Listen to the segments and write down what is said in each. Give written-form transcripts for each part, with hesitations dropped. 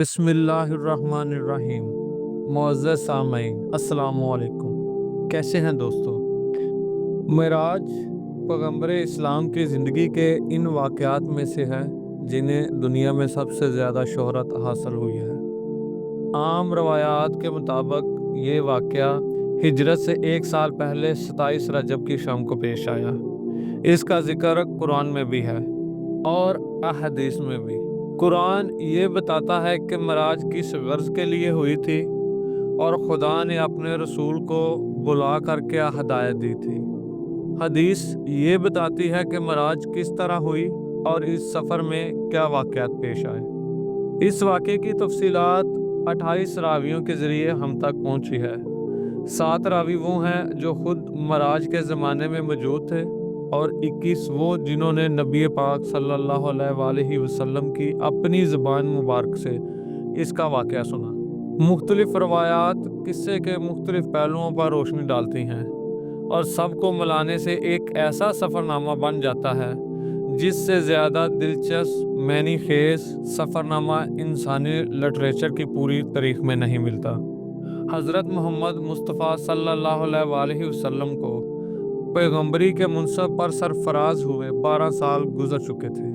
बिस्मिल्लाहिर्रहमानिर्रहीम। मुअज़्ज़ज़ सामईन, अस्सलामु अलैकुम। कैसे हैं दोस्तों? मेराज पैगंबर इस्लाम की ज़िंदगी के इन वाक़यात में से है जिन्हें दुनिया में सबसे ज़्यादा शोहरत हासिल हुई है। आम रवायात के मुताबिक ये वाक़या हिजरत से 1 साल पहले 27 रजब की शाम को पेश आया। इसका ज़िक्र कुरान में भी है और अहदीस में भी। कुरान ये बताता है कि मराज किस गर्ज के लिए हुई थी और खुदा ने अपने रसूल को बुला कर क्या हदायत दी थी। हदीस ये बताती है कि मराज किस तरह हुई और इस सफ़र में क्या वाक़यात पेश आए। इस वाक़े की तफसीलात 28 रावियों के ज़रिए हम तक पहुँची है। 7 रावी वो हैं जो खुद मराज के ज़माने में मौजूद थे और 21 वो जिन्होंने नबी पाक सल्लल्लाहु अलैहि वसल्लम की अपनी ज़बान मुबारक से इसका वाक़या सुना। मुख्तलिफ रवायात किस्से के मुख्तलिफ पहलुओं पर रोशनी डालती हैं और सबको मिलाने से एक ऐसा सफ़रनामा बन जाता है जिससे ज़्यादा दिलचस्प मैनी खेज सफ़रनामा इंसानी लिटरेचर की पूरी तारीख में नहीं मिलता। हज़रत मोहम्मद मुस्तफ़ा सल्लल्लाहु अलैहि वसल्लम को पैगंबरी के मुनसब पर सरफराज हुए 12 साल गुजर चुके थे।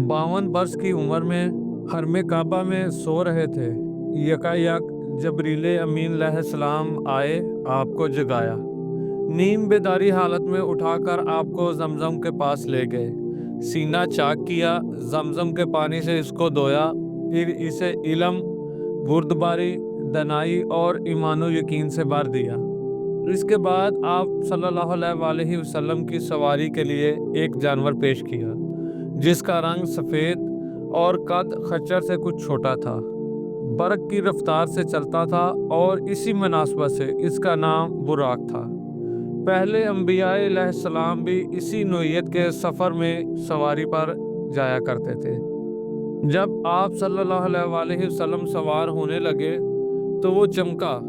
52 वर्ष की उम्र में हरमे काबा में सो रहे थे। यकायक जबरील अमीन अलैहिस्सलाम आए, आपको जगाया, नींद बेदारी हालत में उठाकर आपको जमजम के पास ले गए, सीना चाक किया, जमजम के पानी से इसको धोया, फिर इसे इल्म, बुर्दबारी, दनाई और ईमानो यकीन से भर दिया। इसके बाद आप सल्लल्लाहु अलैहि वसल्लम की सवारी के लिए एक जानवर पेश किया जिसका रंग सफ़ेद और कद खच्चर से कुछ छोटा था, बर्क़ की रफ्तार से चलता था और इसी मुनासबत से इसका नाम बुराक था। पहले अंबियाए अलैहिस्सलाम भी इसी नोयत के सफ़र में सवारी पर जाया करते थे। जब आप सल्लल्लाहु अलैहि वसल्लम सवार होने लगे तो वो चमका।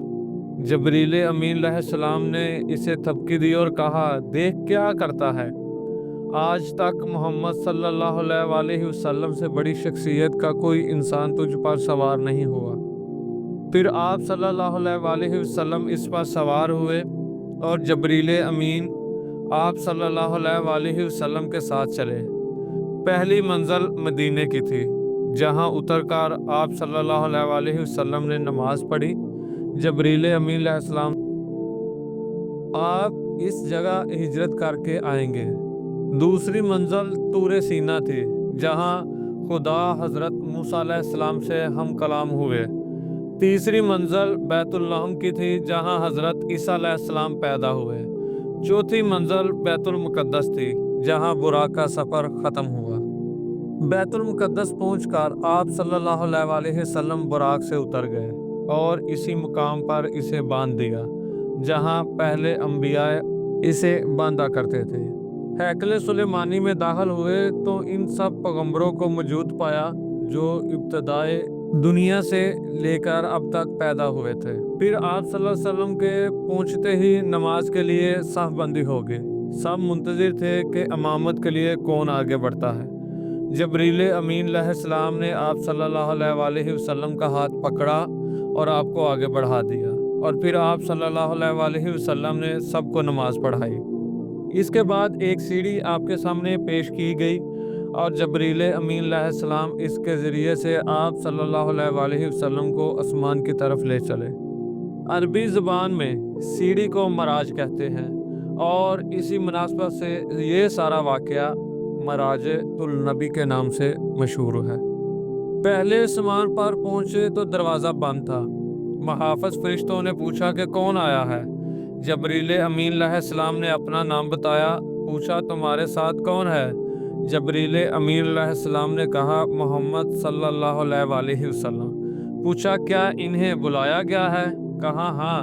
जबरील अमीन अलैहिस्सलाम ने इसे थपकी दी और कहा, देख क्या करता है, आज तक मोहम्मद सल्लल्लाहु अलैहि वसल्लम से बड़ी शख्सियत का कोई इंसान तुझ पर सवार नहीं हुआ। फिर आप सल्लल्लाहु अलैहि वसल्लम इस पर सवार हुए और जबरील अमीन आप सल्लल्लाहु अलैहि वसल्लम के साथ चले। पहली मंजिल मदीने की थी, जहां उतरकर आप सल्लल्लाहु अलैहि वसल्लम ने नमाज पढ़ी। जबरील अमीन अलैहिस्सलाम, आप इस जगह हिजरत करके आएंगे। दूसरी मंजिल तूरे सीना थी, जहां खुदा हज़रत मूसा अलैहिस्सलाम से हम कलाम हुए। तीसरी मंजिल बैतुल्लहम की थी, जहां हज़रत ईसा अलैहिस्सलाम पैदा हुए। चौथी मंजिल बैतुल मुक़द्दस थी, जहां बुराक का सफ़र ख़त्म हुआ। बैतुल मुक़द्दस पहुंचकर आप सल्लल्लाहु अलैहि वसल्लम बुराक से उतर गए और इसी मुकाम पर इसे बांध दिया जहां पहले अंबिया इसे बांधा करते थे। हैकल सुलेमानी में दाखिल हुए तो इन सब पैगंबरों को मौजूद पाया जो इब्तदाए दुनिया से लेकर अब तक पैदा हुए थे। फिर आप सल्लल्लाहु अलैहि वसल्लम के पहुंचते ही नमाज के लिए साफ बंदी हो गई। सब मुंतजिर थे कि इमामत के लिए कौन आगे बढ़ता है। जबरील अमीन अलैहिस्सलाम ने आप सल्लल्लाहु अलैहि वसल्लम का हाथ पकड़ा और आपको आगे बढ़ा दिया और फिर आप सल्लल्लाहु अलैहि वसल्लम ने सबको नमाज पढ़ाई। इसके बाद एक सीढ़ी आपके सामने पेश की गई और जबरील अमीन अलैहिस्सलाम इसके ज़रिए से आप सल्लल्लाहु अलैहि वसल्लम को आसमान की तरफ ले चले। अरबी ज़बान में सीढ़ी को मराज कहते हैं और इसी मुनासबत से ये सारा वाक़या मराज तुल नबी के नाम से मशहूर है। पहले आसमान पर पहुंचे तो दरवाज़ा बंद था। मुहाफ़िज़ फरिश्तों ने पूछा कि कौन आया है। जबरील अमीन अलैहिस्सलाम ने अपना नाम बताया। पूछा, तुम्हारे साथ कौन है? जबरील अमीन अलैहिस्सलाम ने कहा, मोहम्मद सल्लल्लाहु अलैहि वसल्लम। पूछा, क्या इन्हें बुलाया गया है? कहा, हाँ।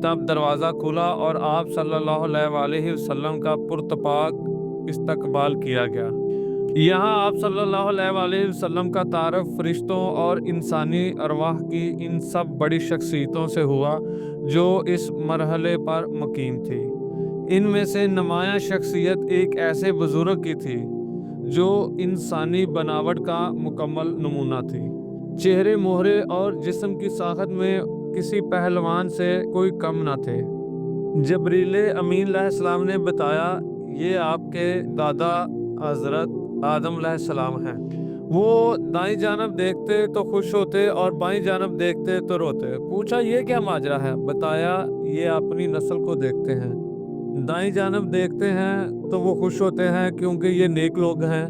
तब दरवाज़ा खुला और आप सल्लल्लाहु अलैहि वसल्लम का पुरतपाक इस्तकबाल किया गया। यहाँ आप सल्लल्लाहु अलैहि वसल्लम का तारुफ फरिश्तों और इंसानी अरवाह की इन सब बड़ी शख्सियतों से हुआ जो इस मरहले पर मुकीम थी। इनमें से नुमायां शख्सियत एक ऐसे बुजुर्ग की थी जो इंसानी बनावट का मुकम्मल नमूना थी। चेहरे मोहरे और जिस्म की साखत में किसी पहलवान से कोई कम न थे। जबरील अमीन अलैहिस्सलाम ने बताया, ये आपके दादा हज़रत आदम अलैहिस्सलाम हैं। वो दाईं जानब देखते तो खुश होते और बाईं जानब देखते तो रोते। पूछा, ये क्या माजरा है? बताया, ये अपनी नस्ल को देखते हैं। दाईं जानब देखते हैं तो वो खुश होते हैं क्योंकि ये नेक लोग हैं,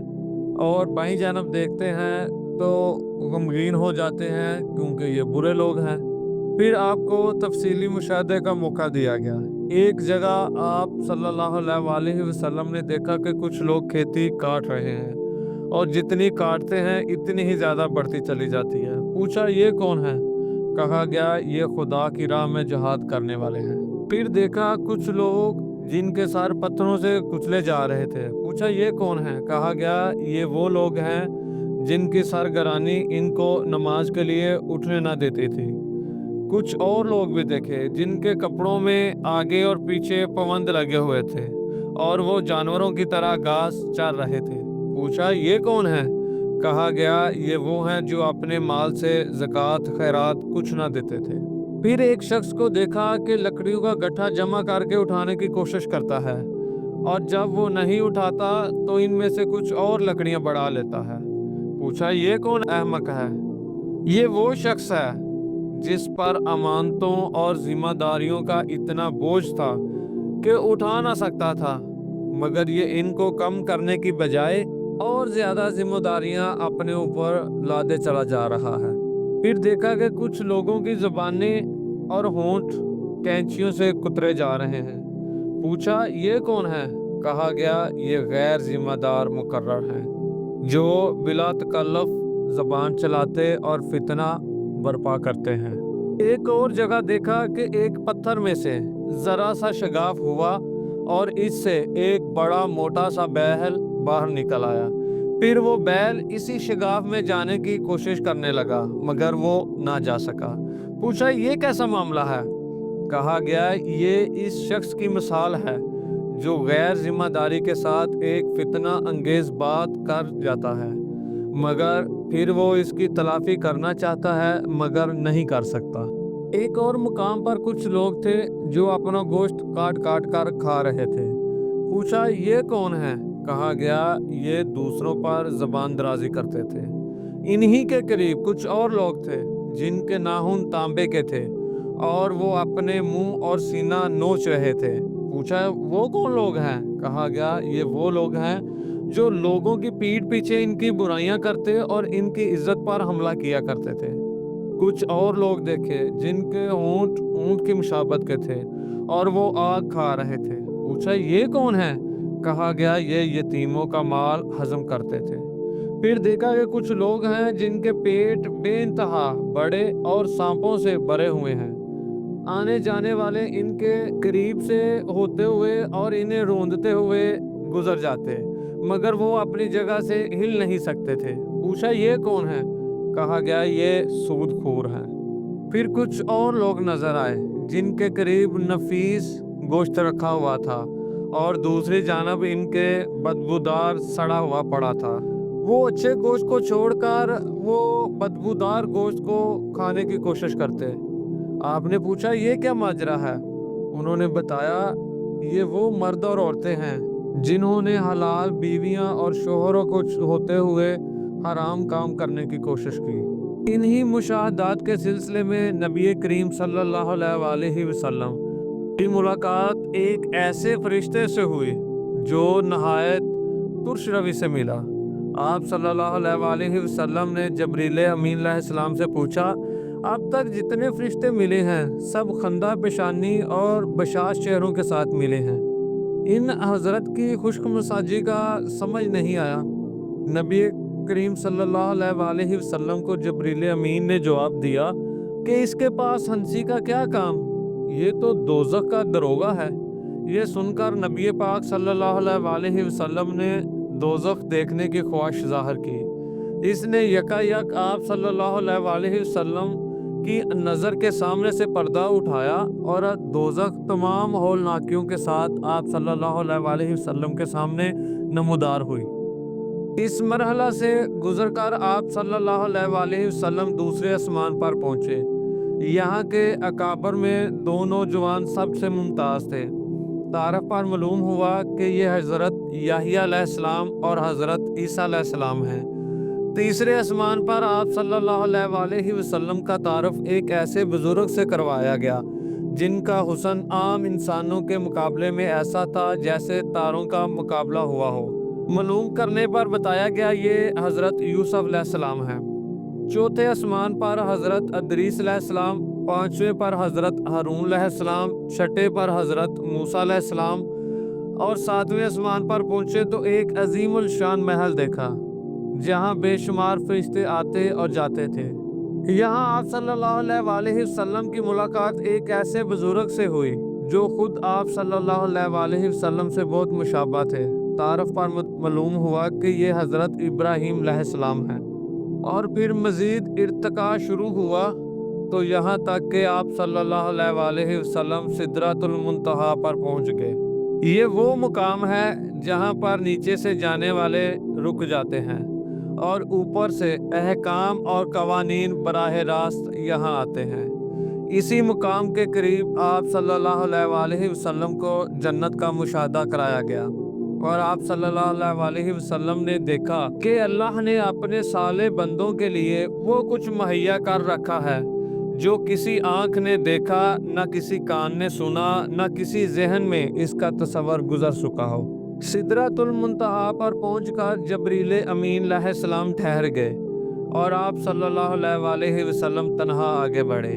और बाईं जानब देखते हैं तो गमगीन हो जाते हैं क्योंकि ये बुरे लोग हैं। फिर आपको तफसीली मुशाहदे का मौका दिया गया। एक जगह आप सल्लल्लाहु अलैहि वसल्लम ने देखा कि कुछ लोग खेती काट रहे हैं, और जितनी काटते हैं इतनी ही ज़्यादा बढ़ती चली जाती है। पूछा, ये कौन है? कहा गया, ये खुदा की राह में जिहाद करने वाले हैं। फिर देखा कुछ लोग जिनके सर पत्थरों से कुचले जा रहे थे। पूछा, ये कौन है? कहा गया, ये वो लोग हैं जिनकी सरगरानी इनको नमाज के लिए उठने ना देती थी। कुछ और लोग भी देखे जिनके कपड़ों में आगे और पीछे पवंद लगे हुए थे, और वो जानवरों की तरह घास चर रहे थे। पूछा, ये कौन है? कहा गया, ये वो हैं जो अपने माल से ज़कात खैरात कुछ ना देते थे। फिर एक शख्स को देखा कि लकड़ियों का गट्ठा जमा करके उठाने की कोशिश करता है, और जब वो नहीं उठाता तो इनमें से कुछ और लकड़ियां बढ़ा लेता है। पूछा, ये कौन अहमक है? ये वो शख्स है जिस पर अमानतों और जिम्मेदारियों का इतना बोझ था कि उठा ना सकता था, मगर ये इनको कम करने की बजाय और ज्यादा जिम्मेदारियां अपने ऊपर लादे चला जा रहा है। फिर देखा कि कुछ लोगों की जुबानें और होंठ कैंचियों से कुतरे जा रहे हैं। पूछा, ये कौन है? कहा गया, ये गैर जिम्मेदार मुकर्रर हैं जो बिला तकल्लुफ जबान चलाते और फितना बर्पा करते हैं। एक और जगह देखा कि एक पत्थर में से जरा सा शगाफ हुआ और इससे एक बड़ा मोटा सा बैल बाहर निकल आया। फिर वो बैल इसी शगाफ में जाने की कोशिश करने लगा, मगर वो ना जा सका। पूछा, ये कैसा मामला है? कहा गया, ये इस शख्स की मिसाल है जो गैर जिम्मेदारी के साथ एक फितना अंगेज बात कर जाता है, मगर फिर वो इसकी तलाफी करना चाहता है मगर नहीं कर सकता। एक और मुकाम पर कुछ लोग थे जो अपना गोश्त काट काट कर खा रहे थे। पूछा, ये कौन है? कहा गया, ये दूसरों पर जबान दराजी करते थे। इन्हीं के करीब कुछ और लोग थे जिनके नाखून तांबे के थे, और वो अपने मुंह और सीना नोच रहे थे। पूछा, वो कौन लोग हैं? कहा गया, ये वो लोग हैं जो लोगों की पीठ पीछे इनकी बुराइयां करते और इनकी इज्जत पर हमला किया करते थे। कुछ और लोग देखे जिनके होंठ ऊंट की मुशाबत के थे, और वो आग खा रहे थे। पूछा, ये कौन है? कहा गया, ये यतीमों का माल हजम करते थे। फिर देखा कि कुछ लोग हैं जिनके पेट बेइंतहा बड़े और सांपों से भरे हुए हैं। आने जाने वाले इनके करीब से होते हुए और इन्हें रोंदते हुए गुजर जाते, मगर वो अपनी जगह से हिल नहीं सकते थे। पूछा, ये कौन है? कहा गया, ये सूदखोर हैं। फिर कुछ और लोग नजर आए जिनके करीब नफीस गोश्त रखा हुआ था, और दूसरी जानब इनके बदबूदार सड़ा हुआ पड़ा था। वो अच्छे गोश्त को छोड़कर वो बदबूदार गोश्त को खाने की कोशिश करते। आपने पूछा, ये क्या माजरा है? उन्होंने बताया, ये वो मर्द और औरतें हैं जिन्होंने हलाल बीवियां और शोहरों को होते हुए हराम काम करने की कोशिश की। इन्हीं मुशाहदात के सिलसिले में नबी करीम सल्लल्लाहु अलैहि वसल्लम की मुलाकात एक ऐसे फरिश्ते से हुई जो नहायत तुर्श रवि से मिला। आप सल्लल्लाहु अलैहि वसल्लम ने जबरील अमीन अलैहिस्सलाम से पूछा, अब तक जितने फरिश्ते मिले हैं सब खंदा पेशानी और बशाश चेहरों के साथ मिले हैं। इन हजरत की खुश्क मसाजी का समझ नहीं आया। नबी करीम सल्लल्लाहु अलैहि वसल्लम को जबरील अमीन ने जवाब दिया कि इसके पास हंसी का क्या काम, ये तो दोज़ख का दरोगा है। ये सुनकर नबी पाक सल्लल्लाहु अलैहि वसल्लम ने दोज़ख देखने की ख्वाहिश जाहिर की। इसने यकायक आप सल्लल्लाहु अलैहि वसल्लम की नज़र के सामने से पर्दा उठाया, और दोज़ख तमाम हौलनाकियों के साथ आप सल्लल्लाहु अलैहि वसल्लम के सामने नमूदार हुई। इस मरहला से गुजर कर आप सल्लल्लाहु अलैहि वसल्लम दूसरे आसमान पर पहुँचे। यहाँ के अकाबर में दो नौजवान सबसे मुमताज़ थे। तारफ़ पर मालूम हुआ कि ये हज़रत याहिया अलैहिस्सलाम और हज़रत ईसा अलैहिस्सलाम हैं। तीसरे आसमान पर आप सल्लल्लाहु अलैहि वसल्लम का तारफ़ एक ऐसे बुज़ुर्ग से करवाया गया जिनका हुस्न आम इंसानों के मुकाबले में ऐसा था जैसे तारों का मुकाबला हुआ हो। मालूम करने पर बताया गया ये हज़रत यूसुफ अलैहिस्सलाम हैं। चौथे आसमान पर हज़रत अदरीस अलैहिस्सलाम, पाँचवें पर हज़रत हारून अलैहिस्सलाम, छठे पर हज़रत मूसा अलैहिस्सलाम और सातवें आसमान पर पहुँचे तो एक अजीमुल शान महल देखा जहाँ बेशुमार फरिश्ते आते और जाते थे। यहाँ आप सल्लल्लाहु अलैहि वसल्लम की मुलाकात एक ऐसे बुजुर्ग से हुई जो खुद आप सल्लल्लाहु अलैहि वसल्लम से बहुत मुशाबा थे। तारफ़ पर मालूम हुआ कि ये हज़रत इब्राहीम अलैहिस्सलाम हैं। और फिर मज़ीद इर्तिका शुरू हुआ तो यहाँ तक कि आप सल्लल्लाहु अलैहि वसल्लम सिदरतुल मुंतहा पर पहुँच गए। ये वो मुकाम है जहाँ पर नीचे से जाने वाले रुक जाते हैं और ऊपर से अहकाम और कवानीन बराह रास्त यहाँ आते हैं। इसी मुकाम के करीब आप सल्लल्लाहु अलैहि वसल्लम को जन्नत का मुशाहदा कराया गया और आप सल्लल्लाहु अलैहि वसल्लम ने देखा कि अल्लाह ने अपने साले बंदों के लिए वो कुछ मुहैया कर रखा है जो किसी आँख ने देखा, न किसी कान ने सुना, न किसी जहन में इसका तसव्वुर गुजर चुका हो। सिदरतुल मुंतहा पर पहुंचकर जबरील अमीन अलैहिस्सलाम ठहर गए और आप सल्लल्लाहु अलैहि वसल्लम तन्हा आगे बढ़े।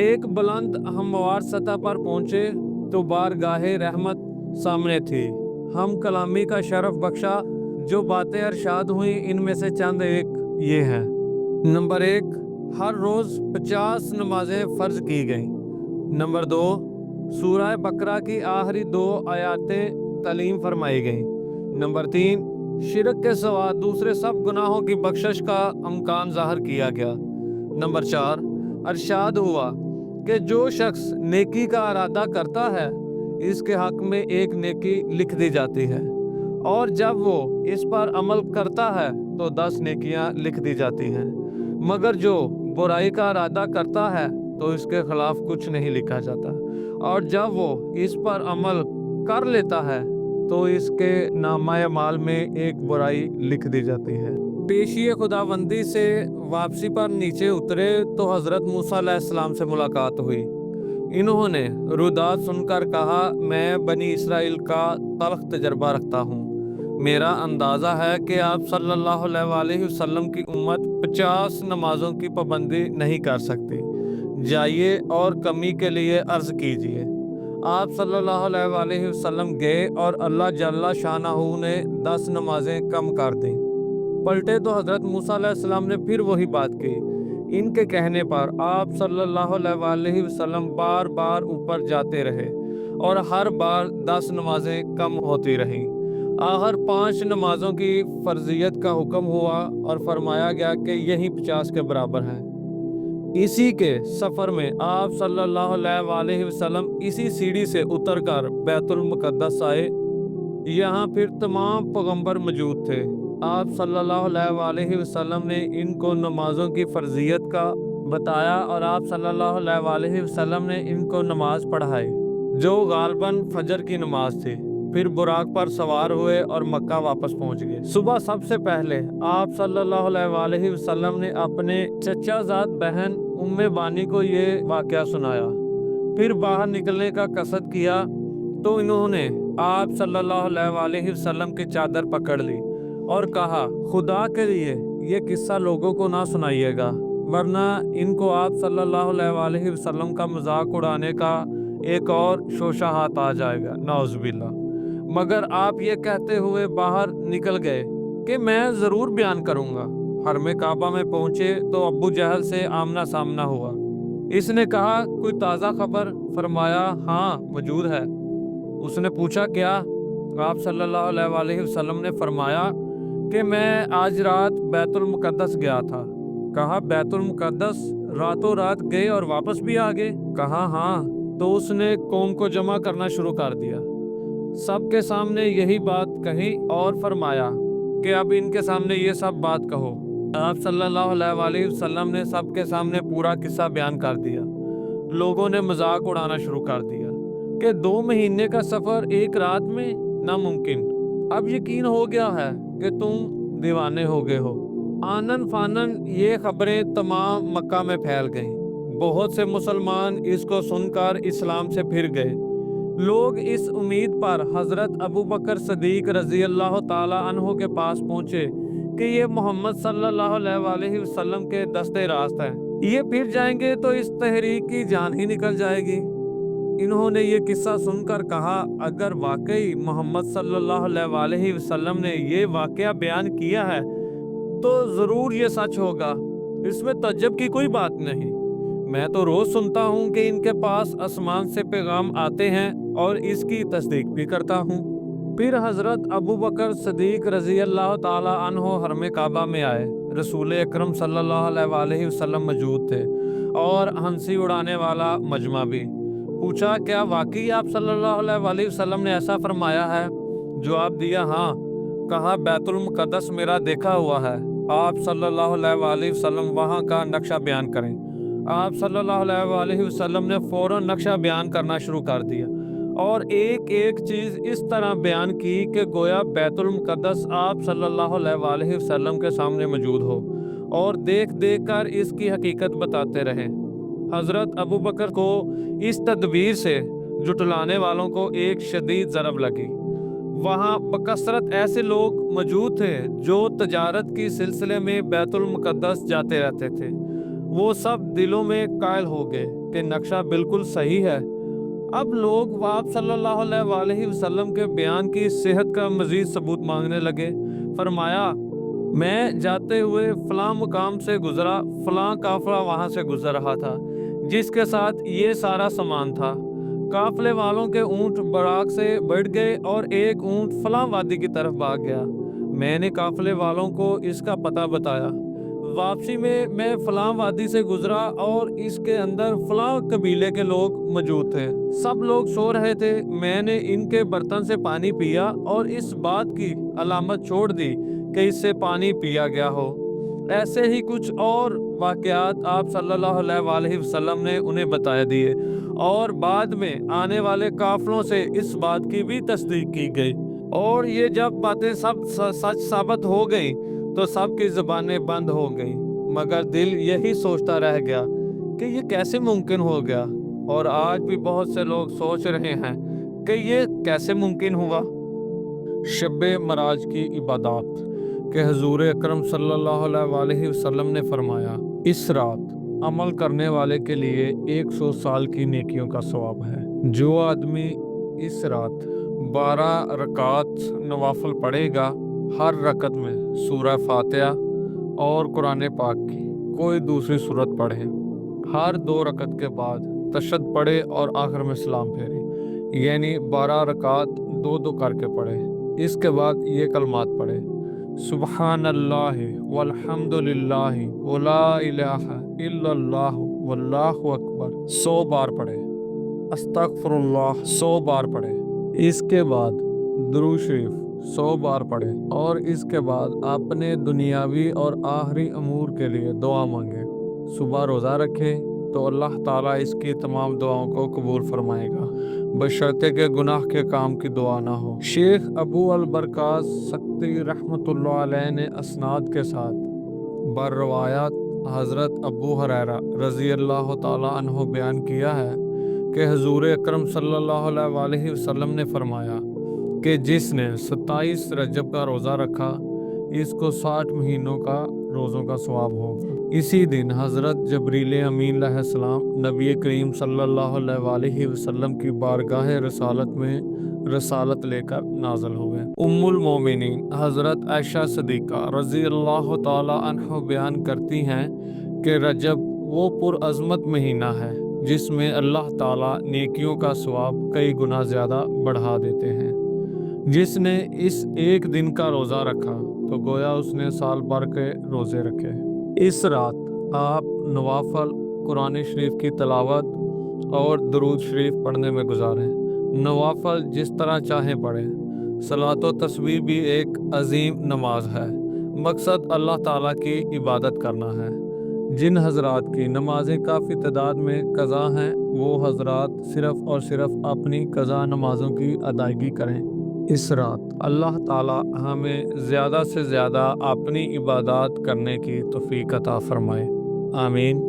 एक बुलंद हमवार सतह पर पहुंचे तो बारगाहे रहमत सामने थी। हम कलामी का शरफ बख्शा जो बातें अरशाद हुई इनमें से चंद एक ये हैं। नंबर 1, हर रोज़ 50 नमाजें फ़र्ज की गईं। नंबर 2, सूरह बकरा की आखिरी 2 आयातें तालीम फरमाई गईं। नंबर 3, शिरक के सिवा दूसरे सब गुनाहों की बख्शिश का अमकान ज़ाहिर किया गया। नंबर 4, अरशाद हुआ कि जो शख्स नेकी का इरादा करता है इसके हक में एक नेकी लिख दी जाती है और जब वो इस पर अमल करता है तो 10 नेकियां लिख दी जाती हैं, मगर जो बुराई का इरादा करता है तो इसके खिलाफ कुछ नहीं लिखा जाता और जब वो इस पर अमल कर लेता है तो इसके नामा माल में एक बुराई लिख दी जाती है। पेशी खुदाबंदी से वापसी पर नीचे उतरे तो हज़रत मूसा अलैहिस्सलाम से मुलाकात हुई। इन्होंने रुदात सुनकर कहा, मैं बनी इसराइल का तल्ख तजर्बा रखता हूँ। मेरा अंदाज़ा है कि आप सल्लल्लाहु अलैहि वसल्लम की उम्मत 50 नमाजों की पाबंदी नहीं कर सकती। जाइए और कमी के लिए अर्ज़ कीजिए। आप सल्लल्लाहु अलैहि वसल्लम गए और अल्लाह जल्ला शानहू ने 10 नमाजें कम कर दी। पलटे तो हज़रत मूसा अलैहिस्सलाम ने फिर वही बात की। इनके कहने पर आप सल्लल्लाहु अलैहि वसल्लम बार बार ऊपर जाते रहे और हर बार 10 नमाजें कम होती रहीं। आखिर 5 नमाजों की फर्जियत का हुक्म हुआ और फरमाया गया कि यही 50 के बराबर हैं। इसी के सफ़र में आप सल्लल्लाहु अलैहि वसल्लम इसी सीढ़ी से उतरकर बैतुल मुक़द्दस आए। यहाँ फिर तमाम पैगंबर मौजूद थे। आप सल्लल्लाहु अलैहि वसल्लम ने इनको नमाजों की फर्जियत का बताया और आप सल्लल्लाहु अलैहि वसल्लम ने इनको नमाज पढ़ाई जो गालबन फजर की नमाज थी। फिर बुराक पर सवार हुए और मक्का वापस पहुंच गए। सुबह सबसे पहले आप सल्लल्लाहु अलैहि वसल्लम ने अपने चचाजाद बहन उम्मे बानी को ये वाक़या सुनाया। फिर बाहर निकलने का कसद किया तो इन्होंने आप सल्लल्लाहु अलैहि वसल्लम की चादर पकड़ ली और कहा, खुदा के लिए ये किस्सा लोगों को ना सुनाइएगा वरना इनको आप सल्लल्लाहु अलैहि वसल्लम का मजाक उड़ाने का एक और शोशा हाथ आ जाएगा, नाउज़ुबिल्लाह। मगर आप ये कहते हुए बाहर निकल गए कि मैं ज़रूर बयान करूँगा। हरमे काबा में पहुँचे तो अब्बू जहल से आमना सामना हुआ। इसने कहा, कोई ताज़ा खबर? फरमाया, हाँ मौजूद है। उसने पूछा, क्या? आप सल्लल्लाहु अलैहि वसल्लम ने फरमाया कि मैं आज रात बैतुल मुक़द्दस गया था। कहा, बैतुल मुक़द्दस? रातों रात गए और वापस भी आ गए? कहा, हाँ। तो उसने कौम को जमा करना शुरू कर दिया। सबके सामने यही बात कही और फरमाया, कि अब इनके सामने ये सब बात कहो। आप सल्लल्लाहु अलैहि वसल्लम ने सबके सामने पूरा किस्सा बयान कर दिया। लोगों ने मजाक उड़ाना शुरू कर दिया कि 2 महीने का सफ़र एक रात में नामुमकिन। अब यकीन हो गया है कि तुम दीवाने हो गए हो। आनन फानन ये खबरें तमाम मक्का में फैल गईं। बहुत से मुसलमान इसको सुनकर इस्लाम से फिर गए। लोग इस उम्मीद पर हज़रत अबू बकर सदीक रज़ी अल्लाह ताला अन्हो के पास पहुँचे कि ये मोहम्मद सल्लल्लाहु अलैहि वसल्लम के दस्ते रास्त हैं। ये फिर जाएंगे तो इस तहरीक की जान ही निकल जाएगी। इन्होंने ये किस्सा सुनकर कहा, अगर वाकई मोहम्मद सल्लल्लाहु अलैहि वसल्लम ने ये वाकया बयान किया है तो ज़रूर ये सच होगा। इसमें तज्जब की कोई बात नहीं। मैं तो रोज़ सुनता हूँ कि इनके पास आसमान से पैगाम आते हैं और इसकी तस्दीक भी करता हूँ। फिर हज़रत अबू बकर सदीक रज़ी अल्लाह ताला अन्हो हरम काबा में आए। रसूल अकरम सल्लल्लाहु अलैहि वसल्लम मौजूद थे और हंसी उड़ाने वाला मजमा भी। पूछा, क्या वाकई आप सल्लल्लाहु अलैहि वसल्लम ने ऐसा फरमाया है? जवाब दिया, हाँ। कहा, बैतुल मुक़द्दस मेरा देखा हुआ है। आप सल्लल्लाहु अलैहि वसल्लम वहाँ का नक्शा बयान करें। आप सल्लल्लाहु अलैहि वसल्लम ने फ़ौरन नक्शा बयान करना शुरू कर दिया और एक एक चीज़ इस तरह बयान की कि गोया बैतुल मुक़द्दस आप सल्लल्लाहु अलैहि वसल्लम के सामने मौजूद हो और देख देख कर इसकी हकीकत बताते रहे। हज़रत अबू बकर को इस तदबीर से जुटलाने वालों को एक शदीद ज़रब लगी। वहाँ बकसरत ऐसे लोग मौजूद थे जो तजारत की सिलसिले में बैतुल मुक़द्दस जाते रहते थे। वो सब दिलों में कायल हो गए कि नक्शा बिल्कुल सही है। अब लोग आप सल्लल्लाहु अलैहि वसल्लम के बयान की सेहत का मज़ीद सबूत मांगने लगे। फरमाया, मैं जाते हुए फ़लाँ मुकाम से गुज़रा, फ़लाँ काफ़िला वहाँ से गुज़र रहा था जिसके साथ ये सारा सामान था। काफ़िले वालों के ऊँट बराक से बढ़ गए और एक ऊँट फ़लाँ वादी की तरफ भाग गया। मैंने काफ़िले वालों को इसका पता बताया। वापसी में मैं फ़लाँ वादी से गुज़रा और इसके अंदर फ़लाँ कबीले के लोग मौजूद थे। सब लोग सो रहे थे। मैंने इनके बर्तन से पानी पिया और इस बात की अलामत छोड़ दी कि इससे पानी पिया गया हो। ऐसे ही कुछ और वाक़यात आप सल्लल्लाहु अलैहि वसल्लम ने उन्हें बता दिए और बाद में आने वाले काफ़िलों से इस बात की भी तस्दीक की गई। और ये जब बातें सब सच साबित हो गई तो सबकी ज़ुबानें बंद हो गई, मगर दिल यही सोचता रह गया कि ये कैसे मुमकिन हो गया। और आज भी बहुत से लोग सोच रहे हैं कि ये कैसे मुमकिन हुआ। शब-ए मराज की इबादत के हुज़ूर अकरम सल्लल्लाहु अलैहि वसल्लम ने फरमाया, इस रात अमल करने वाले के लिए 100 साल की नेकियों का सवाब है। जो आदमी इस रात 12 रकात नवाफिल पढ़ेगा, हर रकत में सूरह फातिहा और कुरान पाक की कोई दूसरी सूरत पढ़े, हर 2 रकत के बाद तशहद पढ़े और आखिर में सलाम फेरे, यानी 12 रकात 2-2 करके पढ़े। इसके बाद ये कलमात पढ़े, सुबहानल्लाहि वल्हम्दुलिल्लाहि वला इलाहा इल्लल्लाहु वल्लाहु अकबर 100 बार पढ़े, अस्तगफिरुल्लाह 100 बार पढ़े। इसके बाद दुरूद शरीफ 100 बार पढ़े और इसके बाद अपने दुनियावी और आखिरी अमूर के लिए दुआ मांगे। सुबह रोज़ा रखे तो अल्लाह ताला इसकी तमाम दुआओं को कबूल फरमाएगा, बशर्ते के गुनाह के काम की दुआ ना हो। शेख अबू अल बरकात सक्ती रहमतुल्लाह अलैह ने असनाद के साथ बरवायात हज़रत अबू हुरैरा रज़ी अल्लाह ताला अन्हो बयान किया है कि हुज़ूर अकरम सल्लल्लाहु अलैहि वसल्लम ने फरमाया कि जिसने 27 रजब का रोज़ा रखा, इसको 60 महीनों का रोज़ों का सवाब होगा। इसी दिन हज़रत जबरील अमीन अलैहिस्सलाम नबी करीम सल्लल्लाहु अलैहि वसल्लम की बारगाह रसालत में रसालत लेकर नाज़िल हुए। उम्मुल मोमिनीन हज़रत आयशा सदीक़ा रज़ी अल्लाह ताला अन्हा बयान करती हैं कि रजब वो पुरअज़मत महीना है जिसमें अल्लाह ताला नेकियों का सवाब कई गुना ज़्यादा बढ़ा देते हैं। जिसने इस एक दिन का रोज़ा रखा तो गोया उसने साल भर के रोज़े रखे। इस रात आप नवाफल कुरान शरीफ की तिलावत और दुरूद शरीफ पढ़ने में गुजारें। नवाफल जिस तरह चाहें पढ़ें, सलात व तस्बीह भी एक अजीम नमाज है। मकसद अल्लाह ताला की इबादत करना है। जिन हजरात की नमाजें काफ़ी तादाद में कज़ा हैं, वो हजरात सिर्फ़ और सिर्फ अपनी कज़ा नमाज़ों की अदायगी करें। इस रात अल्लाह ताला हमें ज़्यादा से ज़्यादा अपनी इबादत करने की तौफीक अता फरमाए। आमीन।